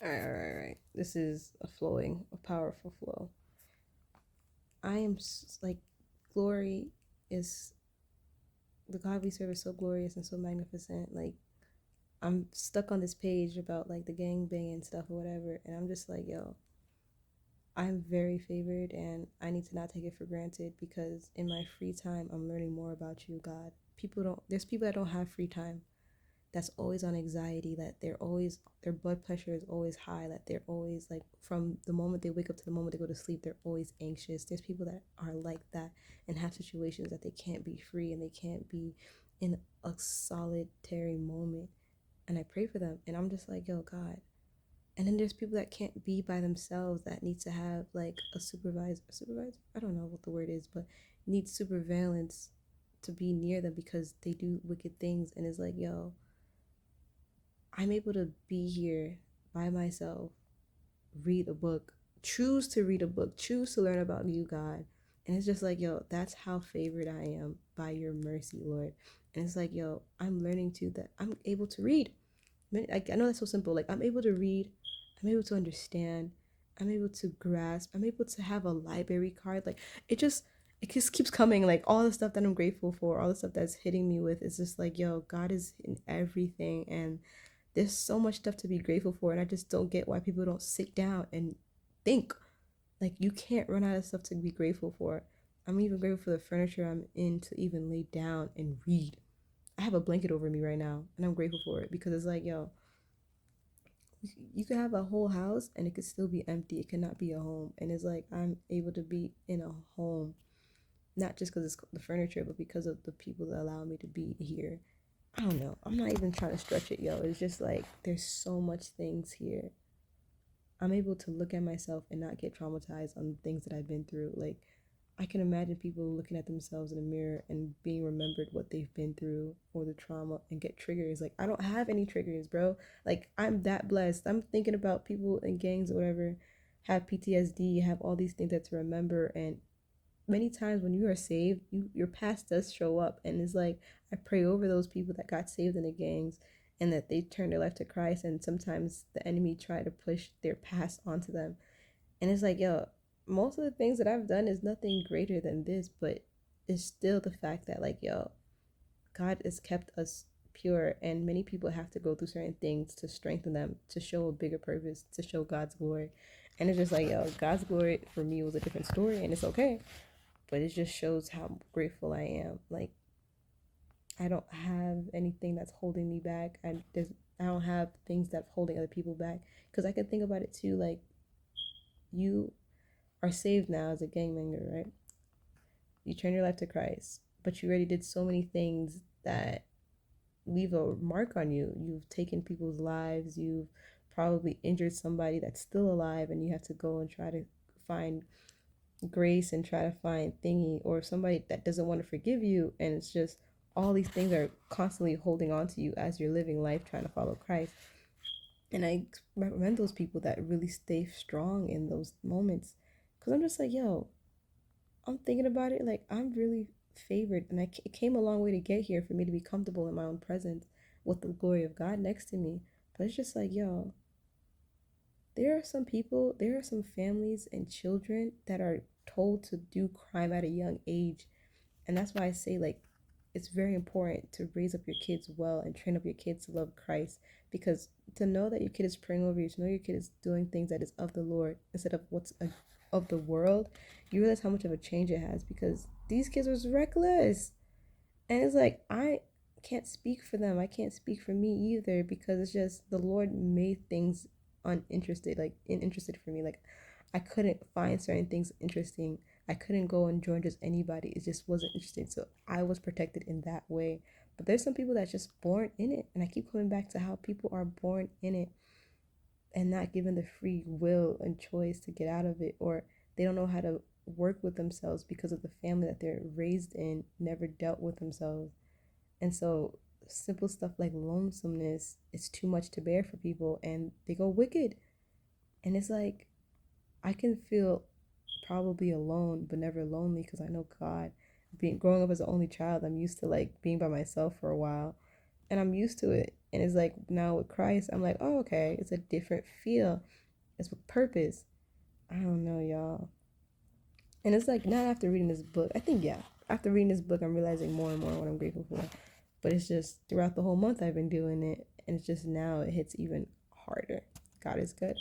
All right. This is a powerful flow. I am like, glory is the God we serve is so glorious and so magnificent. Like, I'm stuck on this page about like the gang bang and stuff or whatever, and I'm just like, yo, I'm very favored, and I need to not take it for granted because in my free time, I'm learning more about you, God. There's people that don't have free time, that's always on anxiety, that their blood pressure is always high, that they're always like, from the moment they wake up to the moment they go to sleep, they're always anxious. There's people that are like that and have situations that they can't be free and they can't be in a solitary moment. And I pray for them, and I'm just like, yo, God. And then there's people that can't be by themselves, that need to have like a supervisor, I don't know what the word is, but need surveillance to be near them because they do wicked things. And it's like, yo, I'm able to be here by myself, read a book, choose to read a book, choose to learn about you, God. And it's just like, yo, that's how favored I am by your mercy, Lord. And it's like, yo, I'm learning too that I'm able to read. I know that's so simple. Like, I'm able to read, I'm able to understand, I'm able to grasp, I'm able to have a library card. Like, it just keeps coming. Like, all the stuff that I'm grateful for, all the stuff that's hitting me with, is just like, yo, God is in everything. And there's so much stuff to be grateful for, and I just don't get why people don't sit down and think. Like, you can't run out of stuff to be grateful for. I'm even grateful for the furniture I'm in to even lay down and read. I have a blanket over me right now, and I'm grateful for it because it's like, yo, you could have a whole house and it could still be empty. It cannot be a home. And it's like, I'm able to be in a home, not just because it's the furniture, but because of the people that allow me to be here. I don't know. I'm not even trying to stretch it, yo. It's just like, there's so much things here. I'm able to look at myself and not get traumatized on the things that I've been through. Like, I can imagine people looking at themselves in a mirror and being remembered what they've been through or the trauma and get triggers. Like, I don't have any triggers, bro. Like, I'm that blessed. I'm thinking about people in gangs or whatever have PTSD, have all these things that to remember. And many times when you are saved, your past does show up. And it's like, I pray over those people that got saved in the gangs and that they turned their life to Christ. And sometimes the enemy try to push their past onto them. And it's like, yo, most of the things that I've done is nothing greater than this, but it's still the fact that, like, yo, God has kept us pure, and many people have to go through certain things to strengthen them, to show a bigger purpose, to show God's glory. And it's just like, yo, God's glory for me was a different story, and it's okay. But it just shows how grateful I am. Like, I don't have anything that's holding me back. I don't have things that's holding other people back. Because I can think about it too. Like, you are saved now as a gang member, right? You turn your life to Christ, but you already did so many things that leave a mark on you. You've taken people's lives. You've probably injured somebody that's still alive, and you have to go and try to find grace and try to find thingy, or somebody that doesn't want to forgive you. And it's just all these things are constantly holding on to you as you're living life trying to follow Christ. And I recommend those people that really stay strong in those moments, because I'm just like, yo, I'm thinking about it, like, I'm really favored, and it came a long way to get here for me to be comfortable in my own presence with the glory of God next to me. But it's just like, yo, there are some families and children that are told to do crime at a young age. And that's why I say, like, it's very important to raise up your kids well and train up your kids to love Christ. Because to know that your kid is praying over you, to know your kid is doing things that is of the Lord instead of of the world, you realize how much of a change it has. Because these kids was reckless. And it's like, I can't speak for them. I can't speak for me either, because it's just the Lord made things uninterested, like uninterested for me. Like, I couldn't find certain things interesting. I couldn't go and join just anybody. It just wasn't interesting. So I was protected in that way. But there's some people that's just born in it. And I keep coming back to how people are born in it and not given the free will and choice to get out of it, or they don't know how to work with themselves because of the family that they're raised in never dealt with themselves. And so simple stuff like lonesomeness is too much to bear for people, and they go wicked. And it's like, I can feel probably alone but never lonely because I know God. Being growing up as an only child, I'm used to like being by myself for a while, and I'm used to it. And it's like now with Christ, I'm like, oh, okay, it's a different feel. It's with purpose. I don't know, y'all. And it's like not after reading this book. I think yeah, after reading this book, I'm realizing more and more what I'm grateful for. But it's just throughout the whole month I've been doing it, and it's just now it hits even harder. God is good.